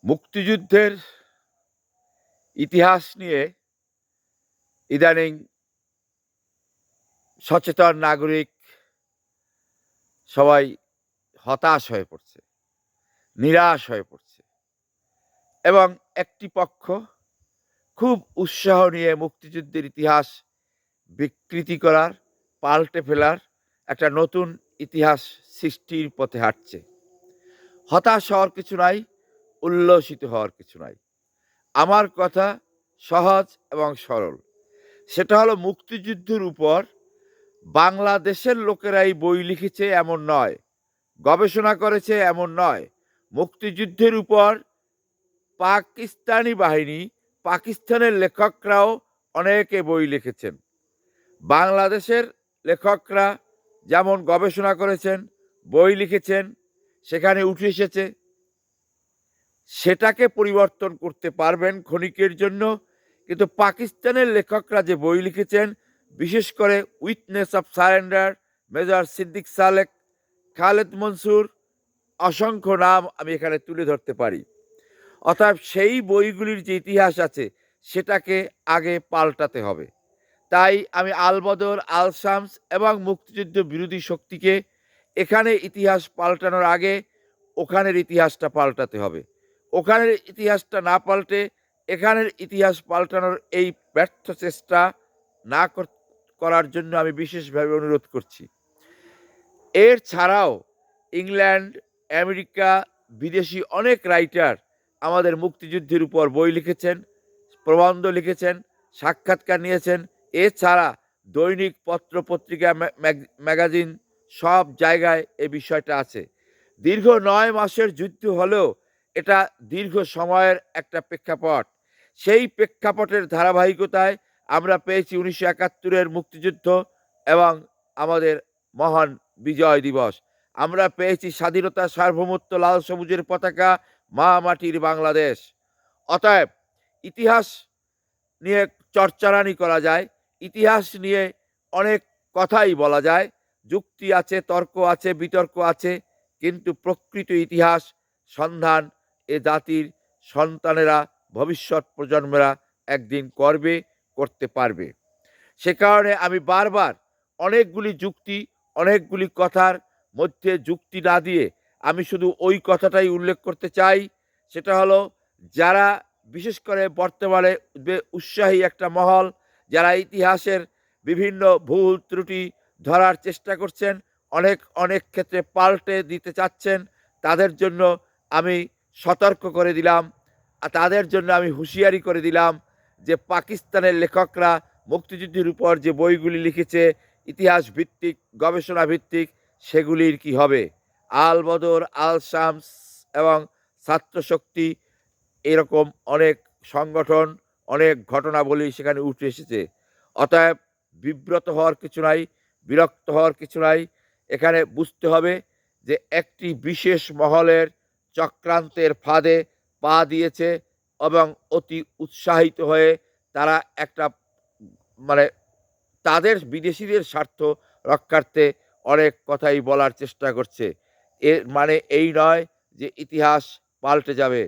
মুক্তিযুদ্ধের ইতিহাস নিয়ে ইদানিং সচেতন নাগরিক সবাই হতাশ হয়ে পড়ছে, নিরাশ হয়ে পড়ছে এবং একটি পক্ষ খুব উৎসাহ নিয়ে মুক্তিযুদ্ধের ইতিহাস বিকৃতি করার, পাল্টে ফেলার একটা নতুন ইতিহাস সৃষ্টির পথে হাঁটছে। হতাশ হওয়ার কিছু নাই, উল্লসিত হওয়ার কিছু নাই। আমার কথা সহজ এবং সরল। সেটা হলো মুক্তিযুদ্ধের উপর বাংলাদেশের লোকেরাই বই লিখেছে এমন নয়, গবেষণা করেছে এমন নয়। মুক্তিযুদ্ধের উপর পাকিস্তানি বাহিনী, পাকিস্তানের লেখকরাও অনেকে বই লিখেছেন। বাংলাদেশের লেখকরা যেমন গবেষণা করেছেন, বই লিখেছেন, সেখানে উঠে এসেছে সেটাকে পরিবর্তন করতে পারবেন ক্ষণিকের জন্য, কিন্তু পাকিস্তানের লেখকরা যে বই লিখেছেন, বিশেষ করে witness of surrender, major Siddiq Salik, Khaled Mansur, অসংখ্য নাম আমি এখানে তুলে ধরতে পারি। অতএব সেই বইগুলির যে ইতিহাস আছে সেটাকে আগে পাল্টাতে হবে। তাই আমি আল বদর, আল শামস এবং মুক্তিযুদ্ধ বিরোধী শক্তিকে এখানে ইতিহাস পাল্টানোর আগে ওখানের ইতিহাসটা পাল্টাতে হবে। ওখানের ইতিহাসটা না পাল্টে এখানের ইতিহাস পাল্টানোর এই ব্যর্থ চেষ্টা না করার জন্য আমি বিশেষভাবে অনুরোধ করছি। এর ছাড়াও ইংল্যান্ড, আমেরিকা, বিদেশি অনেক রাইটার আমাদের মুক্তিযুদ্ধের উপর বই লিখেছেন, প্রবন্ধ লিখেছেন, সাক্ষাৎকার নিয়েছেন। এছাড়া দৈনিক পত্র পত্রিকা, ম্যাগাজিন সব জায়গায় এ বিষয়টা আছে। দীর্ঘ ৯ মাসের যুদ্ধ হলেও এটা দীর্ঘ সময়ের একটা প্রেক্ষাপট। সেই প্রেক্ষাপটের ধারাবাহিকতায় আমরা পেয়েছি ১৯৭১-এর মুক্তিযুদ্ধ এবং আমাদের মহান বিজয় দিবস। আমরা পেয়েছি স্বাধীনতা, সার্বভৌমত্ব, লাল সবুজের পতাকা, মা মাটির বাংলাদেশ। অতএব ইতিহাস নিয়ে চর্চারানি করা যায়, ইতিহাস নিয়ে অনেক কথাই বলা যায়, যুক্তি আছে, তর্ক আছে, বিতর্ক আছে, কিন্তু প্রকৃত ইতিহাস সন্ধান এ জাতির সন্তানেরা, ভবিষ্যৎ প্রজন্মেরা একদিন করতে পারবে। সে কারণে আমি বারবার অনেকগুলি যুক্তি, অনেকগুলি কথার মধ্যে যুক্তি না দিয়ে আমি শুধু ওই কথাটাই উল্লেখ করতে চাই, সেটা হলো যারা বিশেষ করে বর্তমানে উৎসাহী একটা মহল, যারা ইতিহাসের বিভিন্ন ভুল ত্রুটি ধরার চেষ্টা করছেন, অনেক ক্ষেত্রে পাল্টে দিতে চাচ্ছেন, তাদের জন্য আমি সতর্ক করে দিলাম, আর তাদের জন্য আমি হুঁশিয়ারি করে দিলাম যে পাকিস্তানের লেখকরা মুক্তিযুদ্ধের উপর যে বইগুলি লিখেছে ইতিহাস ভিত্তিক, গবেষণা ভিত্তিক, সেগুলির কি হবে? আল বদর, আল শামস এবং ছাত্রশক্তি, এরকম অনেক সংগঠন, অনেক ঘটনাবলী সেখানে উঠে এসেছে। অতএব বিব্রত হওয়ার কিছু নাই, বিরক্ত হওয়ার কিছু নাই। এখানে বুঝতে হবে যে একটি বিশেষ মহলের চক্রান্তের ফাঁদে পা দিয়েছে এবং অতি উৎসাহিত হয়ে তারা একটা মানে তাদের বিদেশিদের স্বার্থ রক্ষার্থে অনেক কথাই বলার চেষ্টা করছে। এর মানে এই নয় যে ইতিহাস পাল্টে যাবে।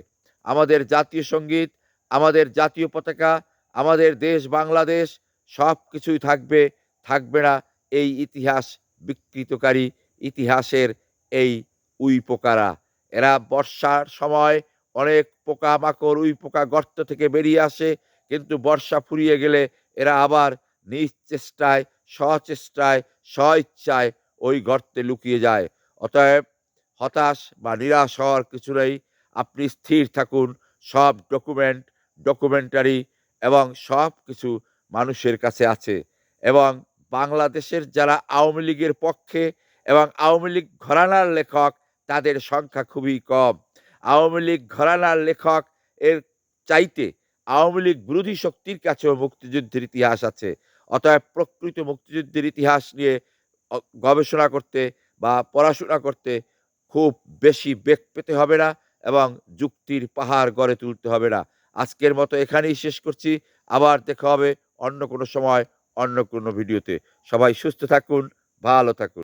আমাদের জাতীয় সঙ্গীত, আমাদের জাতীয় পতাকা, আমাদের দেশ বাংলাদেশ সব কিছুই থাকবে, থাকবে না এই ইতিহাস বিকৃতকারী, ইতিহাসের এই উইপোকারা। এরা বর্ষার সময় অনেক পোকামাকড়, উইপোকা গর্ত থেকে বেরিয়ে আসে, কিন্তু বর্ষা ফুরিয়ে গেলে এরা আবার নিজ চেষ্টায়, স্বচেষ্টায়, স্বইচ্ছায় ওই গর্তে লুকিয়ে যায়। অতএব হতাশ বা নিরাশ হওয়ার কিছু নেই। আপনি স্থির থাকুন। সব ডকুমেন্টারি এবং সব কিছু মানুষের কাছে আছে, এবং বাংলাদেশের যারা আওয়ামী লীগের পক্ষে এবং আওয়ামী লীগ ঘরানার লেখক, তাদের সংখ্যা খুবই কম। আওয়ামী লীগ ঘরানার লেখক এর চাইতে আওয়ামী লীগ বিরোধী শক্তির কাছেও মুক্তিযুদ্ধের ইতিহাস আছে। অতএব প্রকৃত মুক্তিযুদ্ধের ইতিহাস নিয়ে গবেষণা করতে বা পড়াশোনা করতে খুব বেশি বেগ পেতে হবে না এবং যুক্তির পাহাড় গড়ে তুলতে হবে না। আজকের মতো এখানেই শেষ করছি। আবার দেখা হবে অন্য কোনো সময়, অন্য কোনো ভিডিওতে। সবাই সুস্থ থাকুন, ভালো থাকুন।